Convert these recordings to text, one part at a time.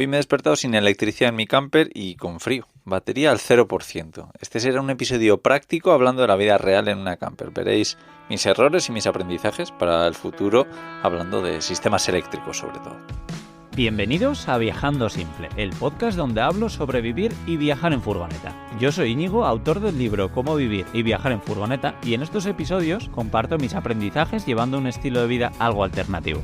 Hoy me he despertado sin electricidad en mi camper y con frío. Batería al 0%. Este será un episodio práctico hablando de la vida real en una camper. Veréis mis errores y mis aprendizajes para el futuro, hablando de sistemas eléctricos sobre todo. Bienvenidos a Viajando Simple, el podcast donde hablo sobre vivir y viajar en furgoneta. Yo soy Íñigo, autor del libro Cómo vivir y viajar en furgoneta, y en estos episodios comparto mis aprendizajes llevando un estilo de vida algo alternativo.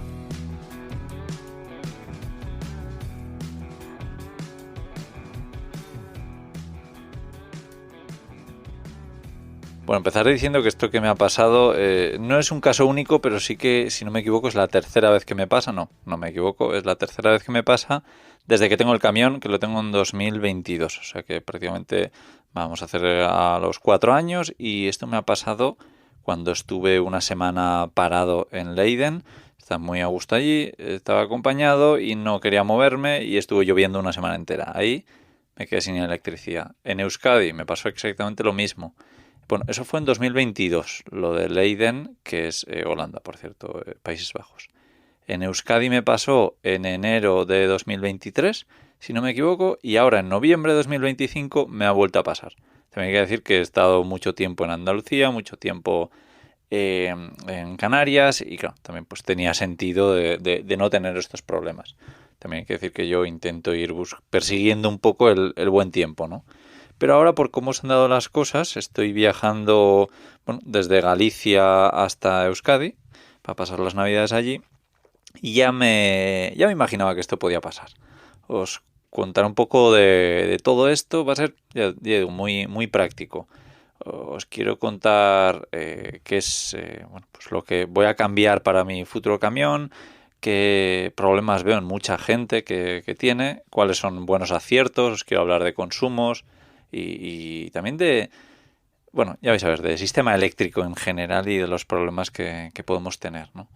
Bueno, empezaré diciendo que esto que me ha pasado no es un caso único, pero sí que, si no me equivoco, es la tercera vez que me pasa. No me equivoco, es la tercera vez que me pasa desde que tengo el camión, que lo tengo en 2022. O sea que prácticamente vamos a hacer a los 4 años, y esto me ha pasado cuando estuve una semana parado en Leiden. Estaba muy a gusto allí, estaba acompañado y no quería moverme y estuvo lloviendo una semana entera. Ahí me quedé sin electricidad. En Euskadi me pasó exactamente lo mismo. Bueno, eso fue en 2022, lo de Leiden, que es Holanda, por cierto, Países Bajos. En Euskadi me pasó en enero de 2023, si no me equivoco, y ahora en noviembre de 2025 me ha vuelto a pasar. También hay que decir que he estado mucho tiempo en Andalucía, mucho tiempo en Canarias, y claro, también pues tenía sentido de no tener estos problemas. También hay que decir que yo intento ir persiguiendo un poco el buen tiempo, ¿no? Pero ahora, por cómo se han dado las cosas, estoy viajando, bueno, desde Galicia hasta Euskadi para pasar las Navidades allí, y ya me imaginaba que esto podía pasar. Os contaré un poco de todo esto. Va a ser, ya digo, muy práctico. Os quiero contar qué es bueno, pues lo que voy a cambiar para mi futuro camión, qué problemas veo en mucha gente que tiene, cuáles son buenos aciertos. Os quiero hablar de consumos y también de, bueno, ya vais a ver, de sistema eléctrico en general y de los problemas que podemos tener, ¿no?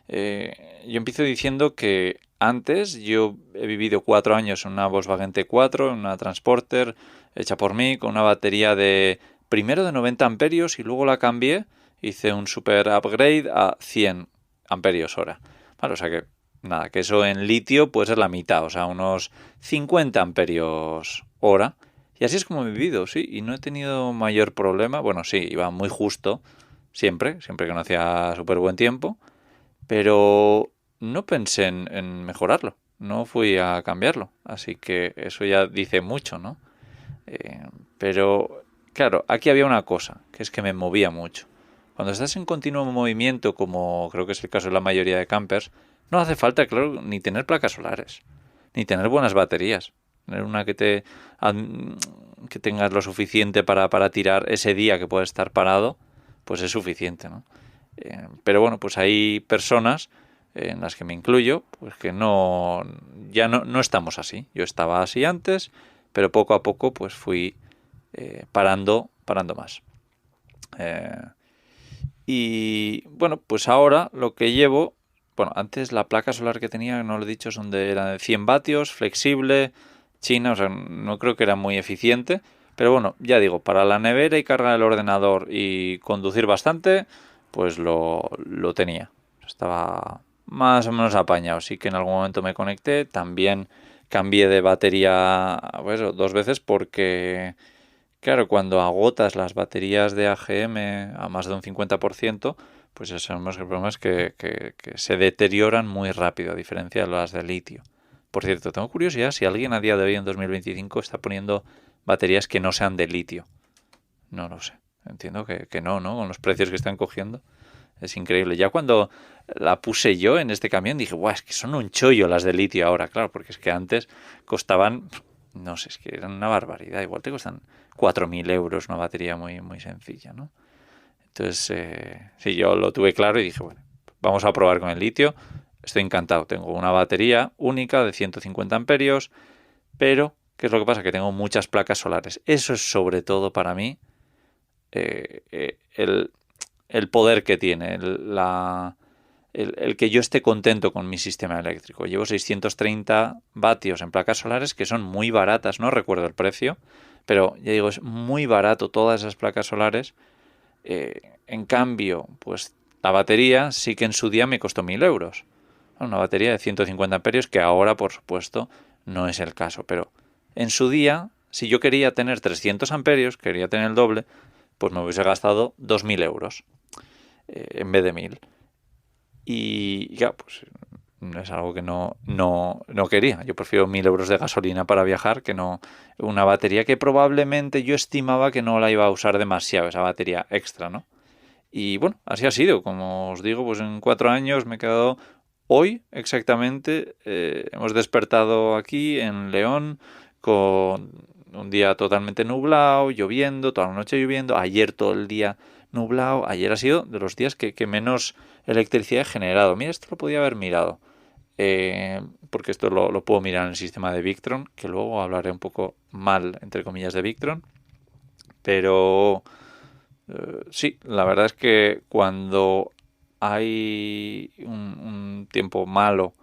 Yo empiezo diciendo que antes yo he vivido 4 años en una Volkswagen T4, en una Transporter hecha por mí, con una batería de primero de 90 amperios y luego la cambié, hice un super upgrade a 100 amperios hora. Vale, o sea que nada, que eso en litio puede ser la mitad, o sea, unos 50 amperios hora. Y así es como he vivido, sí, y no he tenido mayor problema. Bueno, sí, iba muy justo, siempre que no hacía súper buen tiempo, pero no pensé en mejorarlo, no fui a cambiarlo, así que eso ya dice mucho, ¿no? Pero, claro, aquí había una cosa, que es que me movía mucho. Cuando estás en continuo movimiento, como creo que es el caso de la mayoría de campers, no hace falta, claro, ni tener placas solares, ni tener buenas baterías. Tener una que tengas lo suficiente para tirar ese día que puedes estar parado, pues es suficiente, ¿no? Pero bueno, pues hay personas, en las que me incluyo, pues que ya no estamos así. Yo estaba así antes, pero poco a poco pues fui parando más. Eh, y bueno, pues ahora lo que llevo, bueno, antes la placa solar que tenía, no lo he dicho, era de 100 vatios, flexible, china, o sea, no creo que era muy eficiente, pero bueno, ya digo, para la nevera y cargar el ordenador y conducir bastante, pues lo tenía. Estaba más o menos apañado. Sí que en algún momento me conecté, también cambié de batería, pues, 2 veces, porque claro, cuando agotas las baterías de AGM a más de un 50%, pues ya sabemos que el problema es que se deterioran muy rápido, a diferencia de las de litio. Por cierto, tengo curiosidad si alguien a día de hoy, en 2025, está poniendo baterías que no sean de litio. No lo sé. Entiendo que no, ¿no? Con los precios que están cogiendo. Es increíble. Ya cuando la puse yo en este camión dije, guau, es que son un chollo las de litio ahora, claro, porque es que antes costaban, no sé, es que eran una barbaridad. Igual te cuestan 4.000 euros una batería muy sencilla, ¿no? Entonces, sí, yo lo tuve claro y dije, bueno, vamos a probar con el litio. Estoy encantado. Tengo una batería única de 150 amperios, pero ¿qué es lo que pasa? Que tengo muchas placas solares. Eso es sobre todo para mí el poder que tiene, el que yo esté contento con mi sistema eléctrico. Llevo 630 vatios en placas solares, que son muy baratas, no recuerdo el precio, pero ya digo, es muy barato todas esas placas solares. En cambio, pues la batería sí que en su día me costó 1.000 euros. Una batería de 150 amperios que ahora, por supuesto, no es el caso. Pero en su día, si yo quería tener 300 amperios, quería tener el doble, pues me hubiese gastado 2.000 euros en vez de 1.000. Y ya, pues es algo que no quería. Yo prefiero 1.000 euros de gasolina para viajar que no una batería que probablemente yo estimaba que no la iba a usar demasiado, esa batería extra, ¿no? Y bueno, así ha sido. Como os digo, pues en 4 años me he quedado hoy exactamente. Hemos despertado aquí en León con un día totalmente nublado, lloviendo, toda la noche lloviendo. Ayer todo el día nublado. Ayer ha sido de los días que menos electricidad he generado. Mira, esto lo podía haber mirado. Porque esto lo puedo mirar en el sistema de Victron, que luego hablaré un poco mal, entre comillas, de Victron. Pero sí, la verdad es que cuando hay un tiempo malo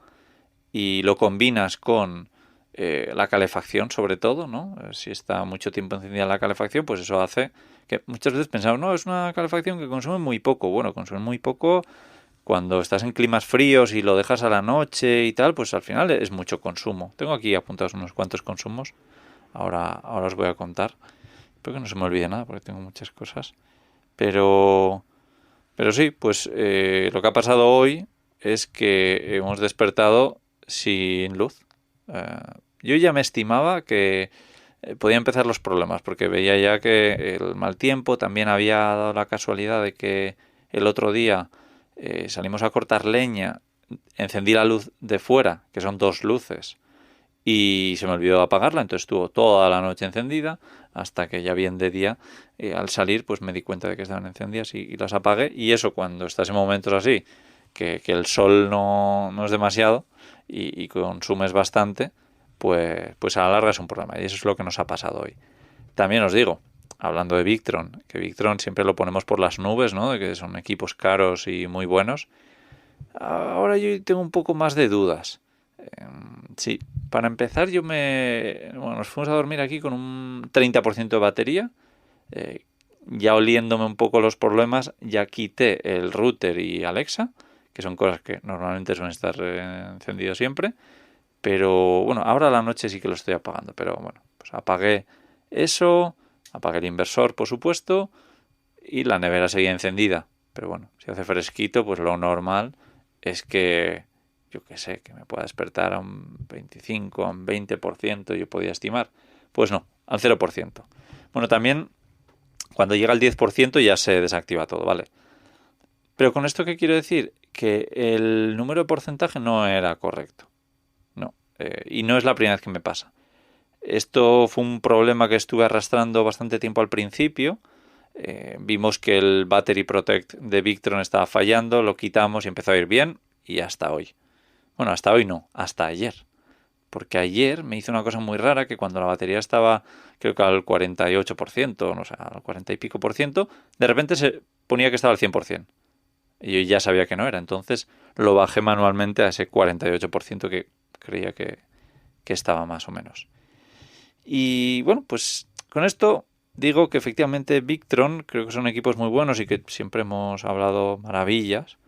y lo combinas con la calefacción, sobre todo, ¿no? Si está mucho tiempo encendida la calefacción, pues eso hace que muchas veces pensamos, no, es una calefacción que consume muy poco. Bueno, consume muy poco cuando estás en climas fríos y lo dejas a la noche y tal, pues al final es mucho consumo. Tengo aquí apuntados unos cuantos consumos. Ahora os voy a contar. Espero que no se me olvide nada porque tengo muchas cosas. Pero sí, pues lo que ha pasado hoy es que hemos despertado sin luz. Yo ya me estimaba que podía empezar los problemas porque veía ya que el mal tiempo, también había dado la casualidad de que el otro día salimos a cortar leña, encendí la luz de fuera, que son 2 luces, y se me olvidó apagarla, entonces estuvo toda la noche encendida hasta que ya bien de día al salir pues me di cuenta de que estaban encendidas y las apagué. Y eso, cuando estás en momentos así que el sol no es demasiado y consumes bastante, pues a la larga es un problema, y eso es lo que nos ha pasado hoy. También os digo, hablando de Victron, que Victron siempre lo ponemos por las nubes, ¿no? De que son equipos caros y muy buenos. Ahora yo tengo un poco más de dudas. Sí, para empezar nos fuimos a dormir aquí con un 30% de batería. Ya oliéndome un poco los problemas, ya quité el router y Alexa, que son cosas que normalmente suelen estar encendidos siempre. Pero bueno, ahora a la noche sí que lo estoy apagando. Pero bueno, pues apagué eso, apagué el inversor, por supuesto, y la nevera seguía encendida. Pero bueno, si hace fresquito, pues lo normal es que, yo qué sé, que me pueda despertar a un 25, a un 20%, yo podía estimar. Pues no, al 0%. Bueno, también cuando llega al 10% ya se desactiva todo, ¿vale? Pero con esto, ¿qué quiero decir? Que el número de porcentaje no era correcto. No, y no es la primera vez que me pasa. Esto fue un problema que estuve arrastrando bastante tiempo al principio. Vimos que el Battery Protect de Victron estaba fallando, lo quitamos y empezó a ir bien, y hasta hoy. Bueno, hasta hoy no, hasta ayer. Porque ayer me hizo una cosa muy rara, que cuando la batería estaba, creo que al 48%, no sé, al 40 y pico por ciento, de repente se ponía que estaba al 100%. Y yo ya sabía que no era, entonces lo bajé manualmente a ese 48% que creía que estaba más o menos. Y bueno, pues con esto digo que efectivamente Victron creo que son equipos muy buenos y que siempre hemos hablado maravillas,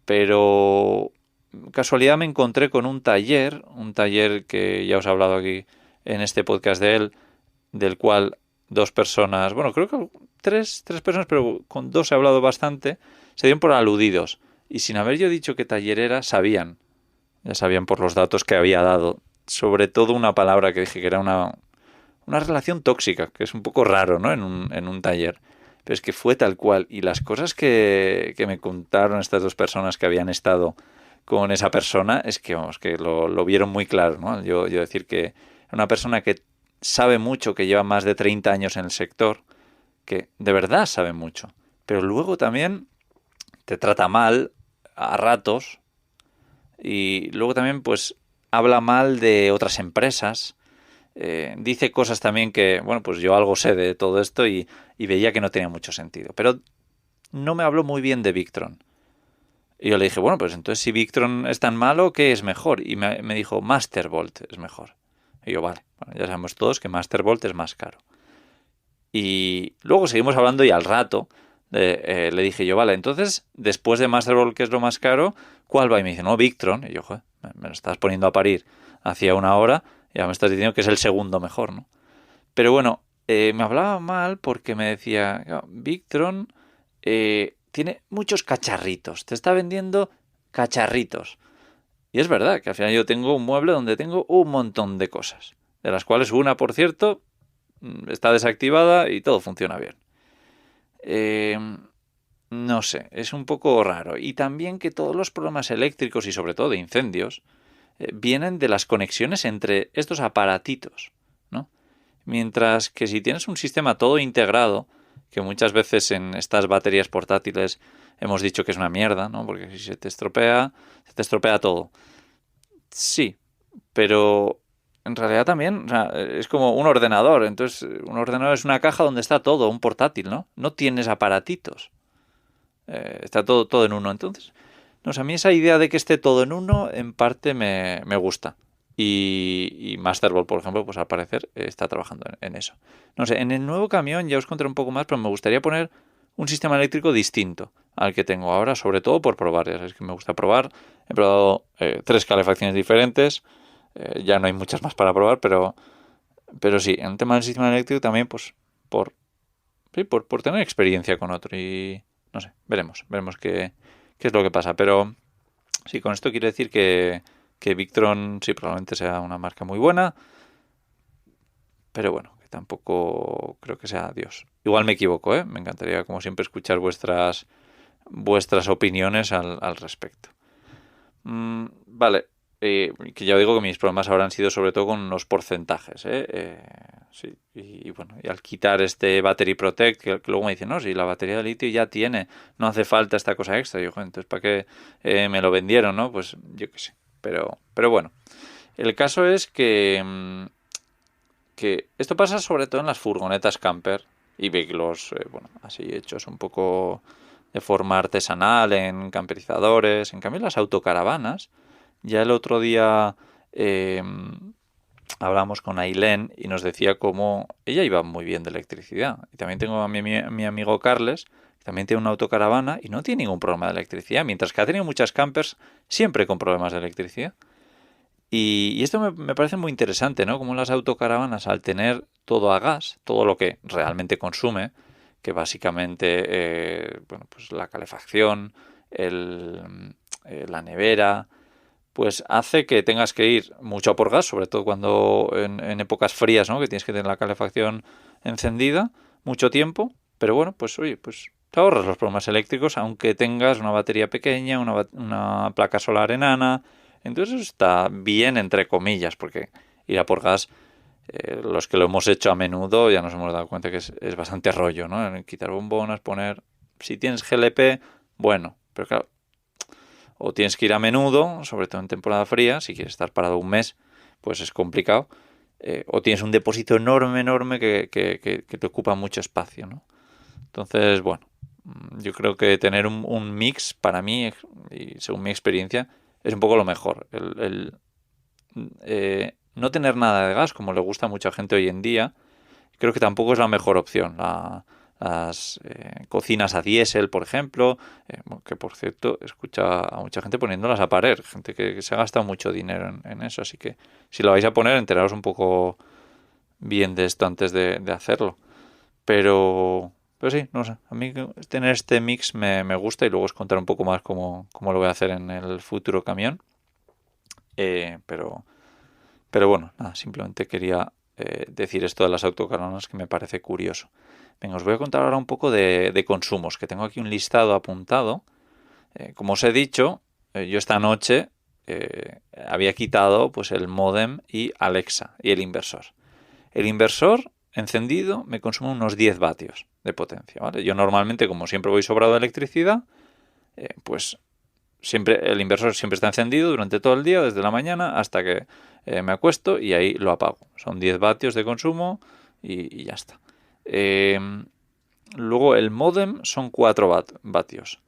pero casualidad me encontré con un taller que ya os he hablado aquí en este podcast de él, del cual 2 personas, bueno, creo que 3 personas, pero con 2 he hablado bastante, se dieron por aludidos, y sin haber yo dicho qué taller era, ya sabían por los datos que había dado, sobre todo una palabra que dije que era una relación tóxica, que es un poco raro, ¿no? En un taller. Pero es que fue tal cual. Y las cosas que me contaron estas 2 personas que habían estado con esa persona, es que, vamos, que lo vieron muy claro, ¿no? Yo decir que una persona que sabe mucho, que lleva más de 30 años en el sector, que de verdad sabe mucho, pero luego también te trata mal a ratos, y luego también pues habla mal de otras empresas, dice cosas también que, bueno, pues yo algo sé de todo esto y veía que no tenía mucho sentido, pero no me habló muy bien de Victron. Y yo le dije, bueno, pues entonces si Victron es tan malo, ¿qué es mejor? Y me dijo, Mastervolt es mejor. Y yo, vale, bueno, ya sabemos todos que Mastervolt es más caro. Y luego seguimos hablando y al rato le dije yo, vale, entonces después de Mastervolt, que es lo más caro, ¿cuál va? Y me dice, no, Victron. Y yo, joder, me lo estás poniendo a parir hacía 1 hora y ahora me estás diciendo que es el segundo mejor, ¿no? Pero bueno, me hablaba mal porque me decía, Victron tiene muchos cacharritos, te está vendiendo cacharritos. Y es verdad que al final yo tengo un mueble donde tengo un montón de cosas, de las cuales una, por cierto, está desactivada y todo funciona bien. No sé, es un poco raro. Y también que todos los problemas eléctricos y sobre todo de incendios vienen de las conexiones entre estos aparatitos, ¿no? Mientras que si tienes un sistema todo integrado, que muchas veces en estas baterías portátiles hemos dicho que es una mierda, ¿no? Porque si se te estropea todo. Sí, pero en realidad también, o sea, es como un ordenador. Entonces, un ordenador es una caja donde está todo, un portátil, ¿no? No tienes aparatitos. Está todo en uno. Entonces, no sé, a mí esa idea de que esté todo en uno, en parte me gusta. Y Masterball, por ejemplo, pues al parecer está trabajando en eso. No sé, en el nuevo camión ya os contaré un poco más, pero me gustaría poner un sistema eléctrico distinto al que tengo ahora, sobre todo por probar. Ya sabéis que me gusta probar. He probado 3 calefacciones diferentes. Ya no hay muchas más para probar, pero sí, en el tema del sistema eléctrico también, pues por tener experiencia con otro. Y no sé, veremos qué es lo que pasa. Pero sí, con esto quiero decir que Victron sí probablemente sea una marca muy buena, pero bueno, que tampoco creo que sea Dios. Igual me equivoco, ¿eh? Me encantaría, como siempre, escuchar vuestras opiniones al respecto. Vale, que ya os digo que mis problemas ahora han sido sobre todo con los porcentajes, sí, y bueno, y al quitar este Battery Protect, que luego me dicen, no, si la batería de litio ya tiene, no hace falta esta cosa extra. Y yo, entonces, ¿para qué me lo vendieron, no? Pues yo qué sé, pero bueno, el caso es que esto pasa sobre todo en las furgonetas camper y vehículos, bueno, así hechos un poco de forma artesanal, en camperizadores. En cambio, las autocaravanas, ya el otro día hablamos con Ailén y nos decía cómo ella iba muy bien de electricidad. Y también tengo a mi amigo Carles, que también tiene una autocaravana y no tiene ningún problema de electricidad, mientras que ha tenido muchas campers siempre con problemas de electricidad. Y esto me parece muy interesante, ¿no? Como las autocaravanas, al tener todo a gas, todo lo que realmente consume, que básicamente, bueno, pues la calefacción, la nevera, pues hace que tengas que ir mucho a por gas, sobre todo cuando en épocas frías, ¿no? Que tienes que tener la calefacción encendida mucho tiempo. Pero bueno, pues oye, pues te ahorras los problemas eléctricos, aunque tengas una batería pequeña, una placa solar enana. Entonces eso está bien, entre comillas, porque ir a por gas, los que lo hemos hecho a menudo ya nos hemos dado cuenta que es bastante rollo, ¿no? Quitar bombonas, poner... Si tienes GLP, bueno, pero claro, o tienes que ir a menudo, sobre todo en temporada fría, si quieres estar parado un mes, pues es complicado, o tienes un depósito enorme que te ocupa mucho espacio, ¿no? Entonces, bueno, yo creo que tener un mix, para mí, y según mi experiencia, es un poco lo mejor. No tener nada de gas, como le gusta a mucha gente hoy en día, creo que tampoco es la mejor opción. Las cocinas a diésel, por ejemplo, que por cierto, escucha a mucha gente poniéndolas a parer, gente que se ha gastado mucho dinero en eso, así que si lo vais a poner, enteraros un poco bien de esto antes de hacerlo. Pero sí, no sé, a mí tener este mix me gusta, y luego os contaré un poco más cómo lo voy a hacer en el futuro camión. Pero bueno, nada, simplemente quería decir esto de las autocaravanas, que me parece curioso. Venga, os voy a contar ahora un poco de consumos, que tengo aquí un listado apuntado. Como os he dicho, yo esta noche había quitado pues el módem y Alexa y el inversor. El inversor encendido me consume unos 10 vatios de potencia, ¿vale? Yo normalmente, como siempre voy sobrado de electricidad, pues el inversor siempre está encendido durante todo el día, desde la mañana hasta que me acuesto, y ahí lo apago. Son 10 vatios de consumo y ya está. Luego el módem son 4 vatios.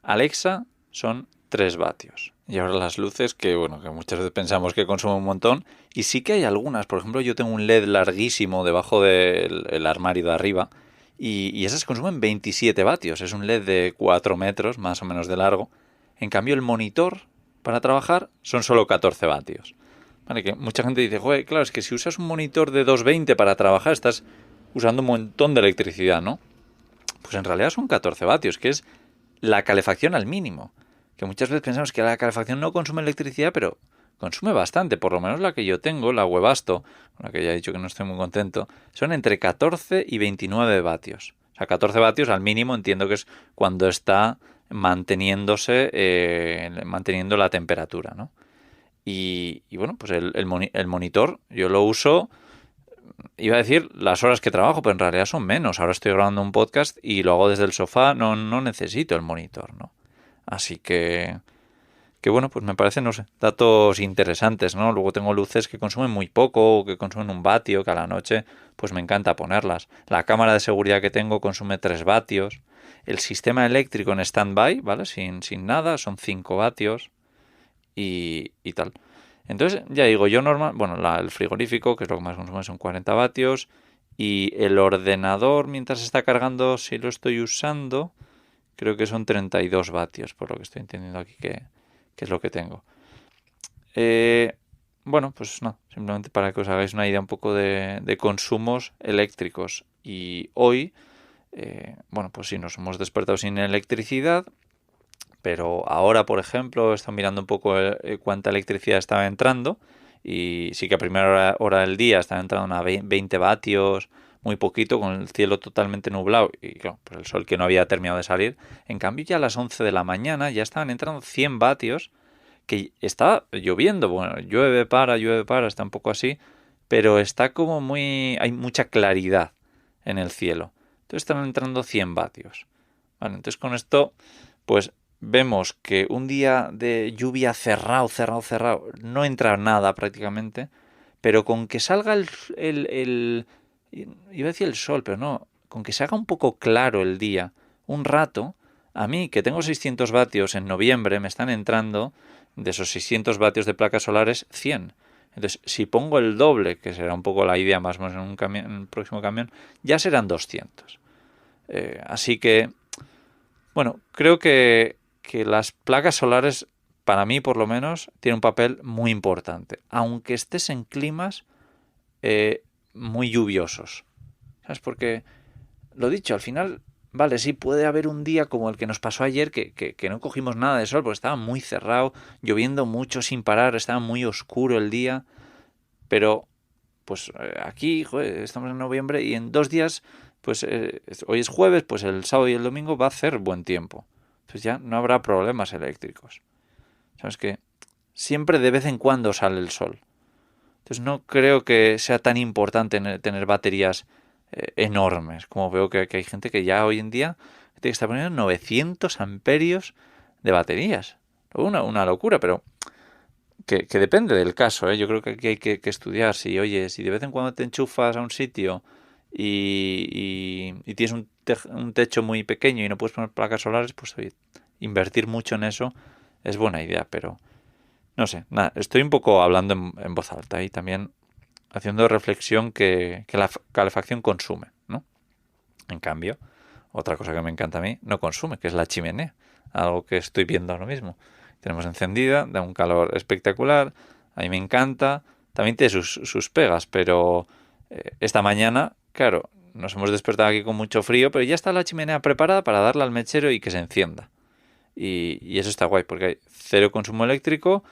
Alexa son 3 vatios. Y ahora las luces, que bueno, que muchas veces pensamos que consumen un montón, y sí que hay algunas. Por ejemplo, yo tengo un LED larguísimo debajo del armario de arriba, y esas consumen 27 vatios. Es un LED de 4 metros, más o menos de largo. En cambio, el monitor para trabajar son solo 14 vatios. Vale, que mucha gente dice, joder, claro, es que si usas un monitor de 220 para trabajar estás usando un montón de electricidad, ¿no? Pues en realidad son 14 vatios, que es la calefacción al mínimo. Que muchas veces pensamos que la calefacción no consume electricidad, pero consume bastante. Por lo menos la que yo tengo, la Webasto, con la que ya he dicho que no estoy muy contento, son entre 14 y 29 vatios. O sea, 14 vatios al mínimo entiendo que es cuando está manteniendo la temperatura, ¿no? Y bueno, pues el monitor yo lo uso, iba a decir las horas que trabajo, pero en realidad son menos. Ahora estoy grabando un podcast y lo hago desde el sofá, no necesito el monitor, ¿no? Así que bueno, pues me parecen, no sé, datos interesantes, ¿no? Luego tengo luces que consumen muy poco, que consumen 1 vatio, que a la noche pues me encanta ponerlas. La cámara de seguridad que tengo consume 3 vatios. El sistema eléctrico en stand-by, ¿vale? Sin nada, son 5 vatios y tal. Entonces, ya digo, yo bueno, el frigorífico, que es lo que más consume, son 40 vatios. Y el ordenador, mientras está cargando, si lo estoy usando, creo que son 32 vatios, por lo que estoy entendiendo aquí que es lo que tengo. Bueno, pues no, simplemente para que os hagáis una idea un poco de consumos eléctricos. Y hoy, bueno, pues sí, nos hemos despertado sin electricidad, pero ahora, por ejemplo, he estado mirando un poco cuánta electricidad estaba entrando y sí que a primera hora del día estaba entrando a 20 vatios, muy poquito, con el cielo totalmente nublado y claro, pues el sol que no había terminado de salir. En cambio, ya a las 11 de la mañana ya estaban entrando 100 vatios, que está lloviendo. Bueno, llueve, para, está un poco así, pero está como hay mucha claridad en el cielo. Entonces están entrando 100 vatios. Vale, entonces con esto, pues vemos que un día de lluvia cerrado, no entra nada prácticamente, pero con que salga iba a decir el sol, pero no, con que se haga un poco claro el día, un rato, a mí que tengo 600 vatios en noviembre, me están entrando de esos 600 vatios de placas solares 100. Entonces, si pongo el doble, que será un poco la idea más o menos en el próximo camión, ya serán 200. Así que, bueno, creo que las placas solares, para mí por lo menos, tienen un papel muy importante, aunque estés en climas muy lluviosos. ¿Sabes? Porque, lo dicho, al final, vale, sí, puede haber un día como el que nos pasó ayer, que no cogimos nada de sol, porque estaba muy cerrado, lloviendo mucho sin parar, estaba muy oscuro el día, pero pues aquí, joder, estamos en noviembre y en 2 días, pues hoy es jueves, pues el sábado y el domingo va a hacer buen tiempo. Entonces ya no habrá problemas eléctricos. ¿Sabes qué? Siempre de vez en cuando sale el sol. Entonces no creo que sea tan importante tener baterías enormes, como veo que hay gente que ya hoy en día tiene que estar poniendo 900 amperios de baterías. Una locura, pero que depende del caso, ¿eh? Yo creo que aquí hay que estudiar. Si de vez en cuando te enchufas a un sitio y tienes un techo muy pequeño y no puedes poner placas solares, pues oye, invertir mucho en eso es buena idea, pero no sé, nada, estoy un poco hablando en voz alta y también haciendo reflexión que la calefacción consume, ¿no? En cambio, otra cosa que me encanta a mí, no consume, que es la chimenea, algo que estoy viendo ahora mismo. Tenemos encendida, da un calor espectacular, a mí me encanta, también tiene sus pegas, pero esta mañana, claro, nos hemos despertado aquí con mucho frío, pero ya está la chimenea preparada para darle al mechero y que se encienda. Y eso está guay, porque hay cero consumo eléctrico,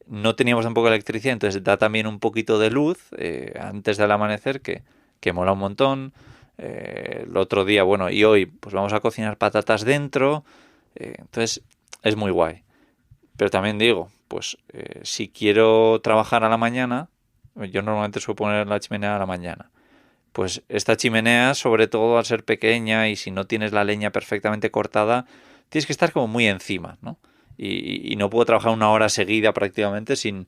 no teníamos tampoco electricidad, entonces da también un poquito de luz antes del amanecer, que mola un montón. El otro día, bueno, y hoy, pues vamos a cocinar patatas dentro, entonces es muy guay. Pero también digo, pues si quiero trabajar a la mañana, yo normalmente suelo poner la chimenea a la mañana. Pues esta chimenea, sobre todo al ser pequeña y si no tienes la leña perfectamente cortada, tienes que estar como muy encima, ¿no? Y no puedo trabajar 1 hora seguida prácticamente sin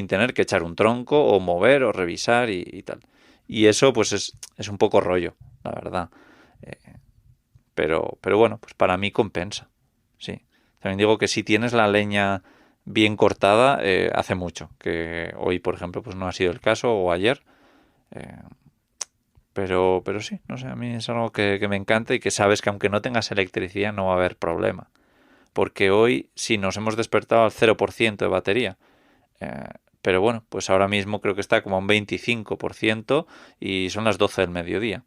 tener que echar un tronco o mover o revisar y tal. Y eso pues es un poco rollo, la verdad. Pero bueno, pues para mí compensa, sí. También digo que si tienes la leña bien cortada, hace mucho. Que hoy, por ejemplo, pues no ha sido el caso, o ayer. Eh, pero sí, no sé, a mí es algo que me encanta y que sabes que aunque no tengas electricidad no va a haber problema. Porque hoy, si nos hemos despertado al 0% de batería, Pero bueno, pues ahora mismo creo que está como a un 25% y son las 12 del mediodía.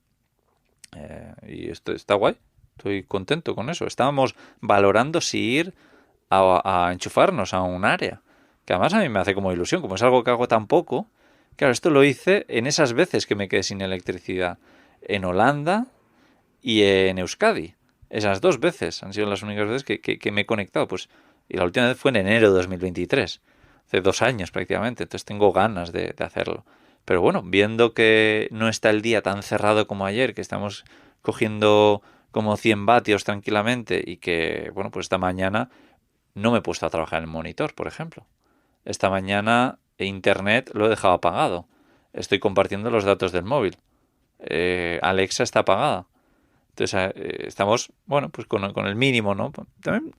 Y esto está guay. Estoy contento con eso. Estábamos valorando si ir a enchufarnos a un área. Que además a mí me hace como ilusión, como es algo que hago tan poco. Claro, esto lo hice en esas veces que me quedé sin electricidad. En Holanda y en Euskadi. Esas 2 veces han sido las únicas veces que me he conectado. Pues, y la última vez fue en enero de 2023. Hace 2 años prácticamente. Entonces tengo ganas de hacerlo. Pero bueno, viendo que no está el día tan cerrado como ayer, que estamos cogiendo como 100 vatios tranquilamente y que, bueno, pues esta mañana no me he puesto a trabajar en el monitor, por ejemplo. Esta mañana internet lo he dejado apagado. Estoy compartiendo los datos del móvil. Alexa está apagada. Entonces estamos, bueno, pues con el mínimo, ¿no? También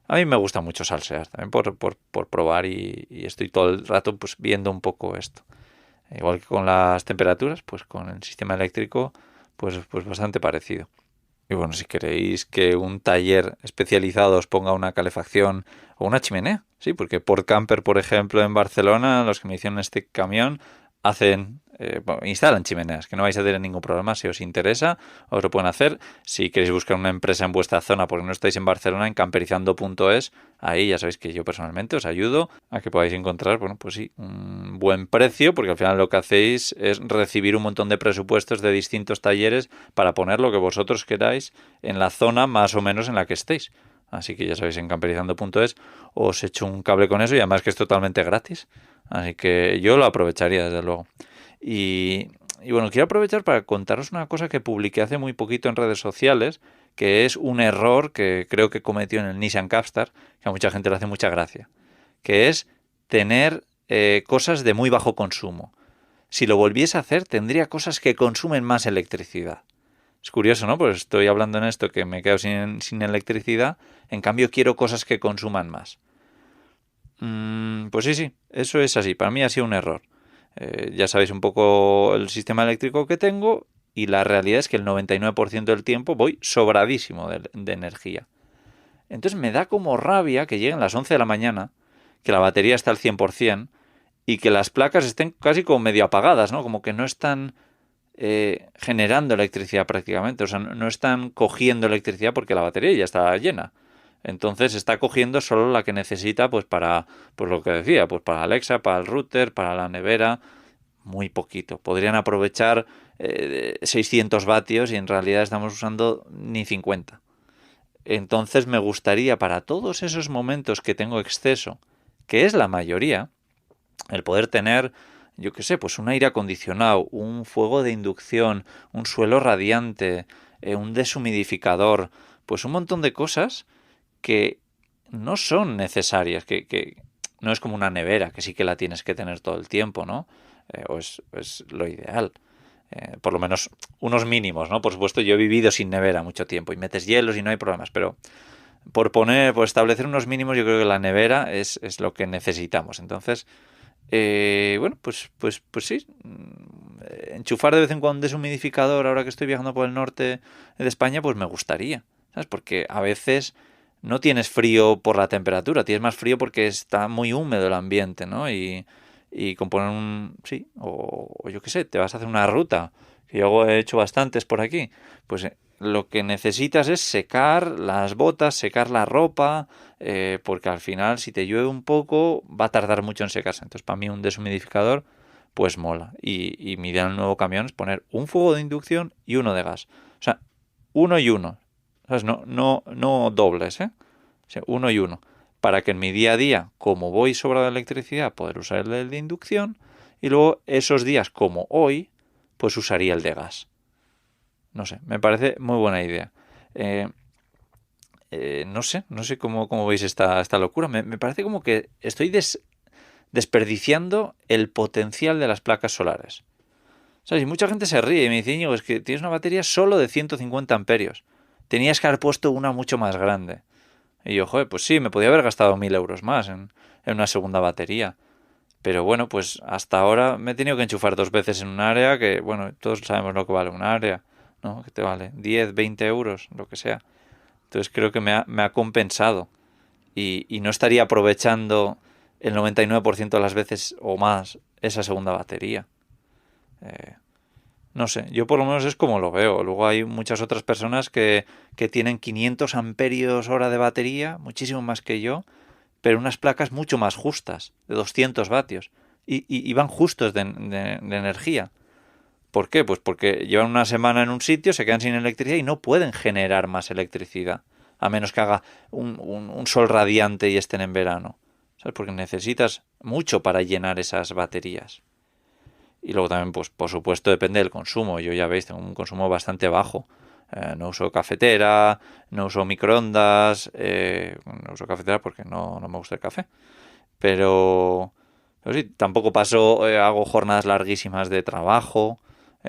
a mí me gusta mucho salsear, también por probar y estoy todo el rato pues viendo un poco esto. Igual que con las temperaturas, pues con el sistema eléctrico, pues bastante parecido. Y bueno, si queréis que un taller especializado os ponga una calefacción o una chimenea, sí, porque por Camper, por ejemplo, en Barcelona, los que me hicieron este camión, instalan chimeneas, que no vais a tener ningún problema. Si os interesa, os lo pueden hacer. Si queréis buscar una empresa en vuestra zona, porque no estáis en Barcelona, en camperizando.es, ahí ya sabéis que yo personalmente os ayudo a que podáis encontrar, bueno, pues sí, un buen precio, porque al final lo que hacéis es recibir un montón de presupuestos de distintos talleres para poner lo que vosotros queráis en la zona más o menos en la que estéis. Así que ya sabéis, en camperizando.es os echo un cable con eso y además que es totalmente gratis. Así que yo lo aprovecharía, desde luego. Y bueno, quiero aprovechar para contaros una cosa que publiqué hace muy poquito en redes sociales, que es un error que creo que cometió en el Nissan Capstar, que a mucha gente le hace mucha gracia, que es tener cosas de muy bajo consumo. Si lo volviese a hacer, tendría cosas que consumen más electricidad. Es curioso, ¿no? Pues estoy hablando en esto que me quedo sin electricidad, en cambio quiero cosas que consuman más. Pues sí, eso es así. Para mí ha sido un error. Ya sabéis un poco el sistema eléctrico que tengo y la realidad es que el 99% del tiempo voy sobradísimo de energía. Entonces me da como rabia que lleguen las 11 de la mañana, que la batería está al 100% y que las placas estén casi como medio apagadas, ¿no? Como que no están generando electricidad prácticamente. O sea, no están cogiendo electricidad porque la batería ya está llena. Entonces está cogiendo solo la que necesita pues para, pues lo que decía, pues para Alexa, para el router, para la nevera, muy poquito. Podrían aprovechar 600 vatios y en realidad estamos usando ni 50. Entonces me gustaría para todos esos momentos que tengo exceso, que es la mayoría, el poder tener, yo qué sé, pues un aire acondicionado, un fuego de inducción, un suelo radiante, un deshumidificador, pues un montón de cosas que no son necesarias, que no es como una nevera, que sí que la tienes que tener todo el tiempo, ¿no? O es lo ideal. Por lo menos unos mínimos, ¿no? Por supuesto, yo he vivido sin nevera mucho tiempo y metes hielos y no hay problemas, pero por establecer unos mínimos, yo creo que la nevera es lo que necesitamos. Entonces, bueno, pues sí. Enchufar de vez en cuando un deshumidificador ahora que estoy viajando por el norte de España, pues me gustaría, ¿sabes? Porque a veces no tienes frío por la temperatura, tienes más frío porque está muy húmedo el ambiente, ¿no? Y componer sí, o yo qué sé, te vas a hacer una ruta, que yo he hecho bastantes por aquí, pues lo que necesitas es secar las botas, secar la ropa, porque al final si te llueve un poco va a tardar mucho en secarse. Entonces para mí un deshumidificador pues mola. Y mi idea en el nuevo camión es poner un fuego de inducción y uno de gas. O sea, uno y uno. ¿Sabes? No dobles, ¿eh? O sea, uno y uno. Para que en mi día a día, como voy sobrado de electricidad, poder usar el de inducción. Y luego esos días, como hoy, pues usaría el de gas. No sé, me parece muy buena idea. No sé cómo veis esta locura. Me parece como que estoy desperdiciando el potencial de las placas solares. ¿Sabes? Y mucha gente se ríe y me dice, Íñigo, es que tienes una batería solo de 150 amperios. Tenías que haber puesto una mucho más grande. Y yo, joder, pues sí, me podía haber gastado 1.000 euros más en una segunda batería. Pero bueno, pues hasta ahora me he tenido que enchufar 2 veces en un área que, bueno, todos sabemos lo que vale un área, ¿no? Que te vale 10, 20 euros, lo que sea. Entonces creo que me ha compensado. Y no estaría aprovechando el 99% de las veces o más esa segunda batería. No sé, yo por lo menos es como lo veo. Luego hay muchas otras personas que tienen 500 amperios hora de batería, muchísimo más que yo, pero unas placas mucho más justas, de 200 vatios, y van justos de energía. ¿Por qué? Pues porque llevan una semana en un sitio, se quedan sin electricidad y no pueden generar más electricidad, a menos que haga un sol radiante y estén en verano. ¿Sabes? Porque necesitas mucho para llenar esas baterías. Y luego también, pues por supuesto, depende del consumo. Yo ya veis, tengo un consumo bastante bajo. No uso cafetera, no uso microondas, no uso cafetera porque no me gusta el café. Pero, pero sí, tampoco paso, hago jornadas larguísimas de trabajo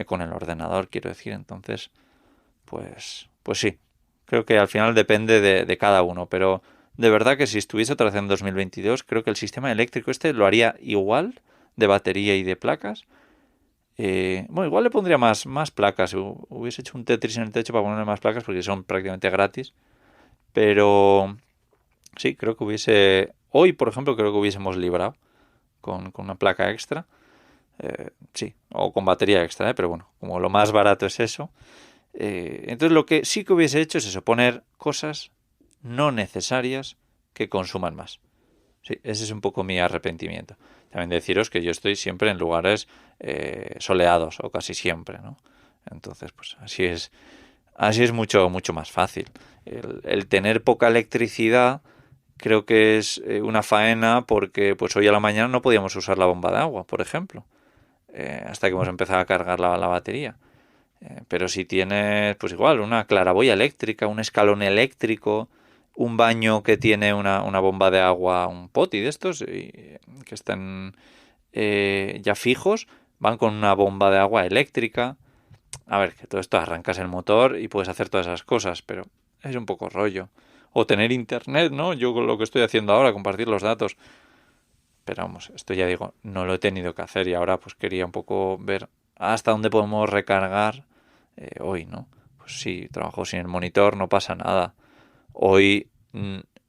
con el ordenador, quiero decir. Entonces, pues sí, creo que al final depende de cada uno. Pero de verdad que si estuviese otra vez en 2022, creo que el sistema eléctrico este lo haría igual de batería y de placas. Bueno, igual le pondría más placas. Hubiese hecho un Tetris en el techo para ponerle más placas porque son prácticamente gratis. Pero sí, creo que hoy, por ejemplo, creo que hubiésemos librado con una placa extra. Sí, o con batería extra, pero bueno, como lo más barato es eso. Entonces lo que sí que hubiese hecho es eso, poner cosas no necesarias que consuman más. Sí, ese es un poco mi arrepentimiento. También deciros que yo estoy siempre en lugares soleados, o casi siempre, ¿no? Entonces, pues así es mucho más fácil. El tener poca electricidad creo que es una faena porque pues hoy a la mañana no podíamos usar la bomba de agua, por ejemplo, hasta que hemos empezado a cargar la batería. Pero si tienes, pues igual, una claraboya eléctrica, un escalón eléctrico, un baño que tiene una bomba de agua, un poti de estos, que están ya fijos, van con una bomba de agua eléctrica. A ver, que todo esto arrancas el motor y puedes hacer todas esas cosas, pero es un poco rollo. O tener internet, ¿no? Yo con lo que estoy haciendo ahora, compartir los datos. Pero vamos, esto ya digo, no lo he tenido que hacer y ahora pues quería un poco ver hasta dónde podemos recargar hoy, ¿no? Pues sí, trabajo sin el monitor, no pasa nada. Hoy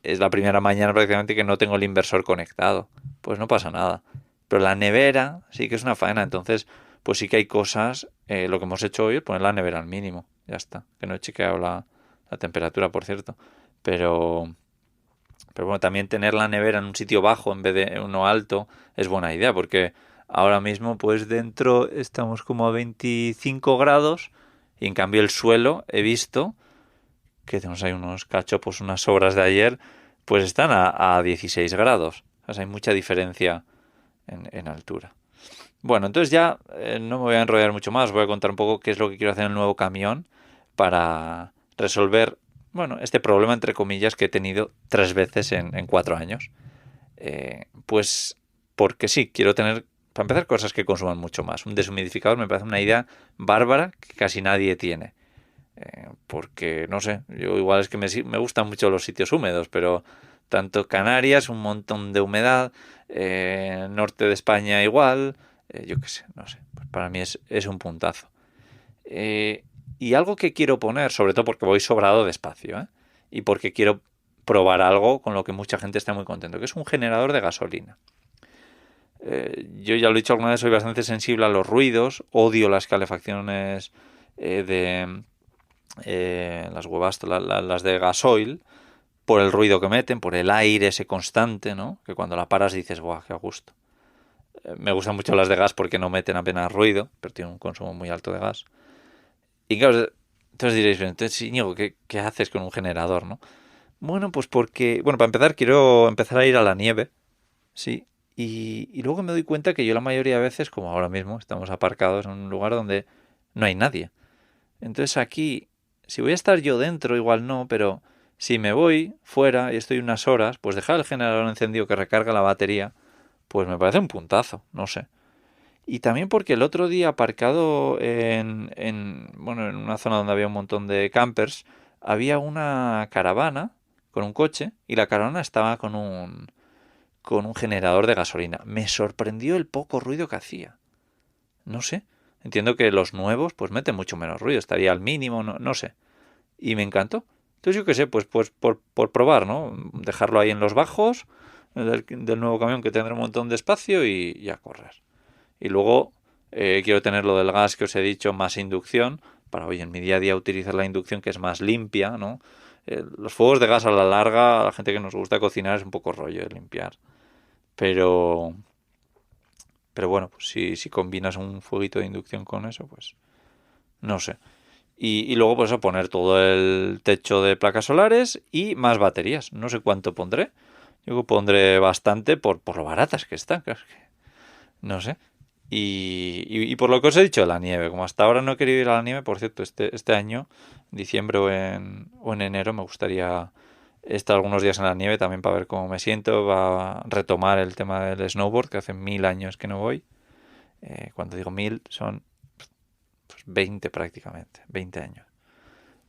es la primera mañana prácticamente que no tengo el inversor conectado. Pues no pasa nada. Pero la nevera sí que es una faena. Entonces, pues sí que hay cosas. Lo que hemos hecho hoy es poner la nevera al mínimo. Ya está. Que no he chequeado la temperatura, por cierto. Pero bueno, también tener la nevera en un sitio bajo en vez de uno alto es buena idea. Porque ahora mismo, pues dentro estamos como a 25 grados. Y en cambio el suelo he visto que tenemos ahí unos cachopos, unas sobras de ayer, pues están a 16 grados. O sea, hay mucha diferencia en altura. Bueno, entonces ya no me voy a enrollar mucho más. Voy a contar un poco qué es lo que quiero hacer en el nuevo camión para resolver, bueno, este problema, entre comillas, que he tenido 3 veces en 4 años. Pues porque sí, quiero tener, para empezar, cosas que consuman mucho más. Un deshumidificador me parece una idea bárbara que casi nadie tiene. Porque, no sé, yo igual es que me gustan mucho los sitios húmedos, pero tanto Canarias, un montón de humedad, norte de España igual, yo qué sé, no sé, pues para mí es un puntazo. Y algo que quiero poner, sobre todo porque voy sobrado de espacio, y porque quiero probar algo con lo que mucha gente está muy contento, que es un generador de gasolina. Yo ya lo he dicho alguna vez, soy bastante sensible a los ruidos, odio las calefacciones las huevas, las de gasoil, por el ruido que meten, por el aire ese constante, ¿no? Que cuando la paras dices, ¡buah, qué a gusto! Me gustan mucho las de gas porque no meten apenas ruido, pero tienen un consumo muy alto de gas. Y claro, entonces diréis, entonces, Íñigo, ¿qué haces con un generador, no? Bueno, pues porque, bueno, para empezar quiero empezar a ir a la nieve, sí, y luego me doy cuenta que yo la mayoría de veces, como ahora mismo, estamos aparcados en un lugar donde no hay nadie. Entonces aquí, si voy a estar yo dentro, igual no, pero si me voy fuera y estoy unas horas, pues dejar el generador encendido que recarga la batería, pues me parece un puntazo, no sé. Y también porque el otro día aparcado bueno, en una zona donde había un montón de campers, había una caravana con un coche y la caravana estaba con un generador de gasolina. Me sorprendió el poco ruido que hacía. No sé. Entiendo que los nuevos pues meten mucho menos ruido, estaría al mínimo, no sé. Y me encantó. Entonces yo qué sé, pues por probar, ¿no? Dejarlo ahí en los bajos, del nuevo camión, que tendrá un montón de espacio y a correr. Y luego quiero tener lo del gas que os he dicho, más inducción, para hoy en mi día a día utilizar la inducción, que es más limpia, ¿no? Los fuegos de gas a la larga, a la gente que nos gusta cocinar, es un poco rollo de limpiar. Pero bueno, pues si combinas un fueguito de inducción con eso, pues no sé. Y luego pues a poner todo el techo de placas solares y más baterías. No sé cuánto pondré. Yo pondré bastante por lo baratas que están. Claro, que no sé. Y por lo que os he dicho de la nieve, como hasta ahora no he querido ir a la nieve, por cierto, este año, en diciembre o en enero, me gustaría estar algunos días en la nieve también para ver cómo me siento, va a retomar el tema del snowboard, que hace 1000 años que no voy. Cuando digo 1000 son pues 20 prácticamente, 20 años.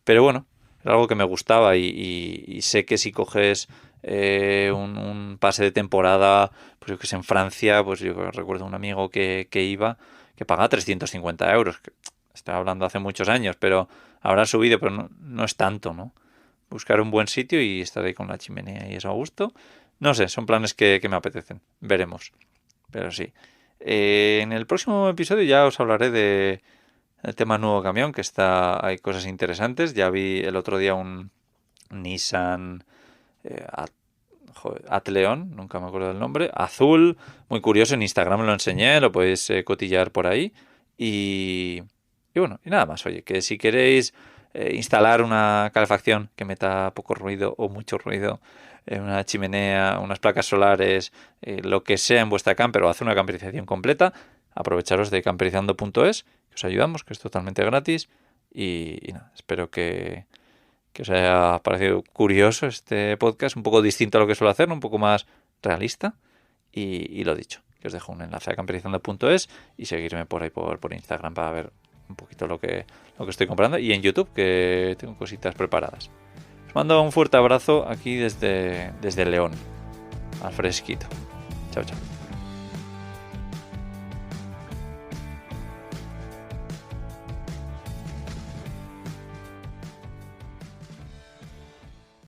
Pero bueno, era algo que me gustaba y sé que si coges un pase de temporada, pues yo que sé, en Francia, pues yo recuerdo un amigo que iba, que pagaba 350 euros. Que estaba hablando hace muchos años, pero habrá subido, pero no es tanto, ¿no? Buscar un buen sitio y estar ahí con la chimenea y eso a gusto. No sé, son planes que me apetecen. Veremos. Pero sí. En el próximo episodio ya os hablaré de el tema nuevo camión, que hay cosas interesantes. Ya vi el otro día un Nissan Atleon, nunca me acuerdo del nombre, azul, muy curioso, en Instagram lo enseñé, lo podéis cotillar por ahí. Y bueno, y nada más, oye, que si queréis instalar una calefacción que meta poco ruido o mucho ruido, una chimenea, unas placas solares, lo que sea en vuestra camper, o hacer una camperización completa, aprovecharos de camperizando.es, que os ayudamos, que es totalmente gratis. Y nada, espero que os haya parecido curioso este podcast, un poco distinto a lo que suelo hacer, un poco más realista. Y lo dicho, que os dejo un enlace a camperizando.es y seguirme por ahí por Instagram para ver un poquito lo que estoy comprando, y en YouTube, que tengo cositas preparadas. Os mando un fuerte abrazo aquí desde León, al fresquito. Chao, chao.